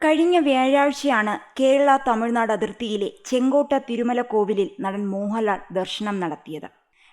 കഴിഞ്ഞ വ്യാഴാഴ്ചയാണ് കേരള തമിഴ്നാട് അതിർത്തിയിലെ ചെങ്കോട്ട തിരുമല കോവിലിൽ നടൻ മോഹൻലാൽ ദർശനം നടത്തിയത്.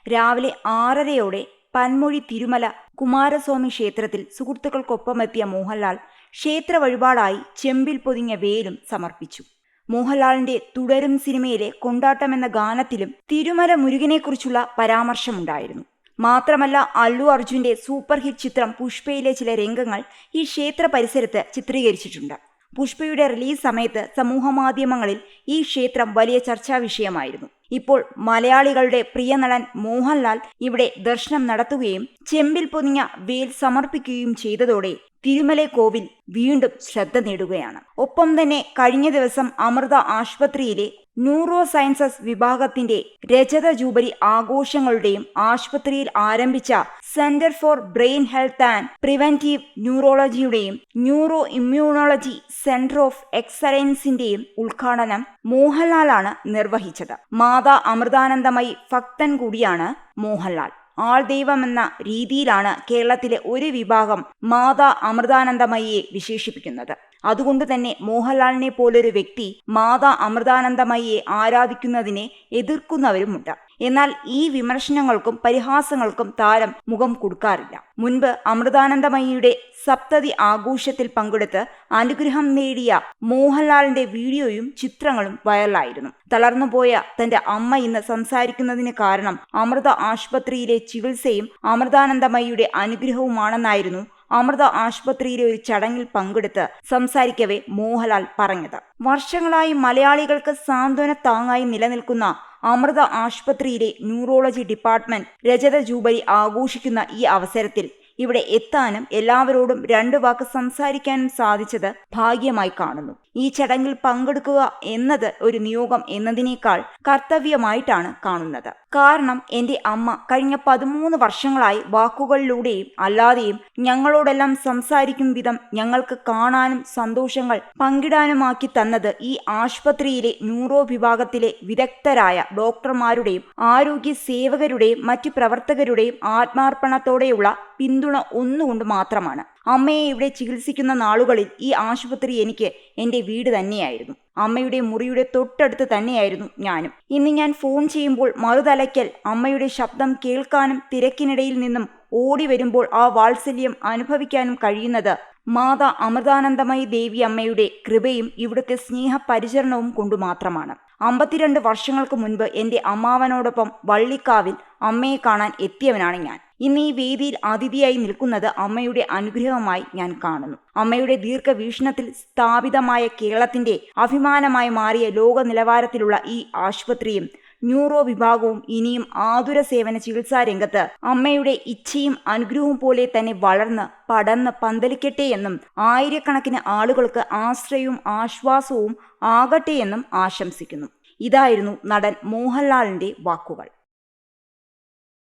രാവിലെ 6:30 പൻമൊഴി തിരുമല കുമാരസ്വാമി ക്ഷേത്രത്തിൽ സുഹൃത്തുക്കൾക്കൊപ്പമെത്തിയ മോഹൻലാൽ ക്ഷേത്ര വഴിപാടായി ചെമ്പിൽ പൊതിഞ്ഞ വേലും സമർപ്പിച്ചു. മോഹൻലാലിന്റെ തുടരും സിനിമയിലെ കൊണ്ടാട്ടം എന്ന ഗാനത്തിലും തിരുമല മുരുകനെക്കുറിച്ചുള്ള പരാമർശമുണ്ടായിരുന്നു. മാത്രമല്ല, അല്ലു അർജുന്റെ സൂപ്പർ ഹിറ്റ് ചിത്രം പുഷ്പയിലെ ചില രംഗങ്ങൾ ഈ ക്ഷേത്ര പരിസരത്ത് ചിത്രീകരിച്ചിട്ടുണ്ട്. പുഷ്പയുടെ റിലീസ് സമയത്ത് സമൂഹമാധ്യമങ്ങളിൽ ഈ ക്ഷേത്രം വലിയ ചർച്ചാ വിഷയമായിരുന്നു. ഇപ്പോൾ മലയാളികളുടെ പ്രിയ നടൻ മോഹൻലാൽ ഇവിടെ ദർശനം നടത്തുകയും ചെമ്പിൽ പൊതിഞ്ഞ വേൽ സമർപ്പിക്കുകയും ചെയ്തതോടെ തിരുമല കോവിൽ വീണ്ടും ശ്രദ്ധ നേടുകയാണ്. ഒപ്പം തന്നെ കഴിഞ്ഞ ദിവസം അമൃത ആശുപത്രിയിലെ ന്യൂറോ സയൻസസ് വിഭാഗത്തിന്റെ രജത ജൂബിലി ആഘോഷങ്ങളുടെയും ആശുപത്രിയിൽ ആരംഭിച്ച centre for brain health and preventive ന്യൂറോളജിയുടെയും ന്യൂറോ ഇമ്മ്യൂണോളജി സെന്റർ ഓഫ് എക്സലൻസിന്റെയും ഉദ്ഘാടനം മോഹൻലാലാണ് നിർവഹിച്ചത്. മാതാ അമൃതാനന്ദമയി ഭക്തൻ കൂടിയാണ് മോഹൻലാൽ. ആൾദൈവമെന്ന രീതിയിലാണ് കേരളത്തിലെ ഒരു വിഭാഗം മാതാ അമൃതാനന്ദമയിയെ വിശേഷിപ്പിക്കുന്നത്. അതുകൊണ്ട് തന്നെ മോഹൻലാലിനെ പോലൊരു വ്യക്തി മാതാ അമൃതാനന്ദമയിയെ ആരാധിക്കുന്നതിനെ എതിർക്കുന്നവരുമുണ്ട്. എന്നാൽ ഈ വിമർശനങ്ങൾക്കും പരിഹാസങ്ങൾക്കും താരം മുഖം കൊടുക്കാറില്ല. മുൻപ് അമൃതാനന്ദമയിയുടെ സപ്തതി ആഘോഷത്തിൽ പങ്കെടുത്ത് അനുഗ്രഹം നേടിയ മോഹൻലാലിന്റെ വീഡിയോയും ചിത്രങ്ങളും വൈറലായിരുന്നു. തളർന്നുപോയ തന്റെ അമ്മ ഇന്ന് സംസാരിക്കുന്നതിന് കാരണം അമൃത ആശുപത്രിയിലെ ചികിത്സയും അമൃതാനന്ദമയിയുടെ അനുഗ്രഹവുമാണെന്നായിരുന്നു അമൃത ആശുപത്രിയിലെ ഒരു ചടങ്ങിൽ പങ്കെടുത്ത് സംസാരിക്കവേ മോഹൻലാൽ പറഞ്ഞത്. വർഷങ്ങളായി മലയാളികൾക്ക് സാന്ത്വന താങ്ങായി നിലനിൽക്കുന്ന അമൃത ആശുപത്രിയിലെ ന്യൂറോളജി ഡിപ്പാർട്ട്മെന്റ് രജത ജൂബിലി ആഘോഷിക്കുന്ന ഈ അവസരത്തിൽ ഇവിടെ എത്താനും എല്ലാവരോടും 2 വാക്ക് സംസാരിക്കാനും സാധിച്ചത് ഭാഗ്യമായി കാണുന്നു. ഈ ചടങ്ങിൽ പങ്കെടുക്കുക എന്നത് ഒരു നിയോഗം എന്നതിനേക്കാൾ കർത്തവ്യമായിട്ടാണ് കാണുന്നത്. കാരണം എന്റെ അമ്മ കഴിഞ്ഞ 13 വർഷങ്ങളായി വാക്കുകളിലൂടെയും അല്ലാതെയും ഞങ്ങളോടെല്ലാം സംസാരിക്കും വിധം ഞങ്ങൾക്ക് കാണാനും സന്തോഷങ്ങൾ പങ്കിടാനുമാക്കി തന്നത് ഈ ആശുപത്രിയിലെ ന്യൂറോ വിഭാഗത്തിലെ വിദഗ്ധരായ ഡോക്ടർമാരുടെയും ആരോഗ്യ സേവകരുടെയും മറ്റു പ്രവർത്തകരുടെയും ആത്മാർപ്പണത്തോടെയുള്ള പിന്തുണ ഒന്നുകൊണ്ട് മാത്രമാണ്. അമ്മയെ ഇവിടെ ചികിത്സിക്കുന്ന നാളുകളിൽ ഈ ആശുപത്രി എനിക്ക് എൻ്റെ വീട് തന്നെയായിരുന്നു. അമ്മയുടെ മുറിയുടെ തൊട്ടടുത്ത് തന്നെയായിരുന്നു ഞാനും. ഇന്ന് ഞാൻ ഫോൺ ചെയ്യുമ്പോൾ മറുതലയ്ക്കൽ അമ്മയുടെ ശബ്ദം കേൾക്കാനും തിരക്കിനിടയിൽ നിന്നും ഓടി വരുമ്പോൾ ആ വാത്സല്യം അനുഭവിക്കാനും കഴിയുന്നത് മാതാ അമൃതാനന്ദമയി ദേവി അമ്മയുടെ കൃപയും ഇവിടുത്തെ സ്നേഹപരിചരണവും കൊണ്ടു മാത്രമാണ്. 52 വർഷങ്ങൾക്ക് മുൻപ് എൻ്റെ അമ്മാവനോടൊപ്പം വള്ളിക്കാവിൽ അമ്മയെ കാണാൻ എത്തിയവനാണ് ഞാൻ. ഇന്ന് ഈ വേദിയിൽ അതിഥിയായി നിൽക്കുന്നത് അമ്മയുടെ അനുഗ്രഹമായി ഞാൻ കാണുന്നു. അമ്മയുടെ ദീർഘവീക്ഷണത്തിൽ സ്ഥാപിതമായ കേരളത്തിന്റെ അഭിമാനമായി മാറിയ ലോക നിലവാരത്തിലുള്ള ഈ ആശുപത്രിയും ന്യൂറോ വിഭാഗവും ഇനിയും ആതുര സേവന ചികിത്സാ രംഗത്ത് അമ്മയുടെ ഇച്ഛയും അനുഗ്രഹവും പോലെ തന്നെ വളർന്ന് പടർന്ന് പന്തലിക്കട്ടെ എന്നും ആയിരക്കണക്കിന് ആളുകൾക്ക് ആശ്രയവും ആശ്വാസവും ആകട്ടെ എന്നും ആശംസിക്കുന്നു. ഇതായിരുന്നു നടൻ മോഹൻലാലിന്റെ വാക്കുകൾ.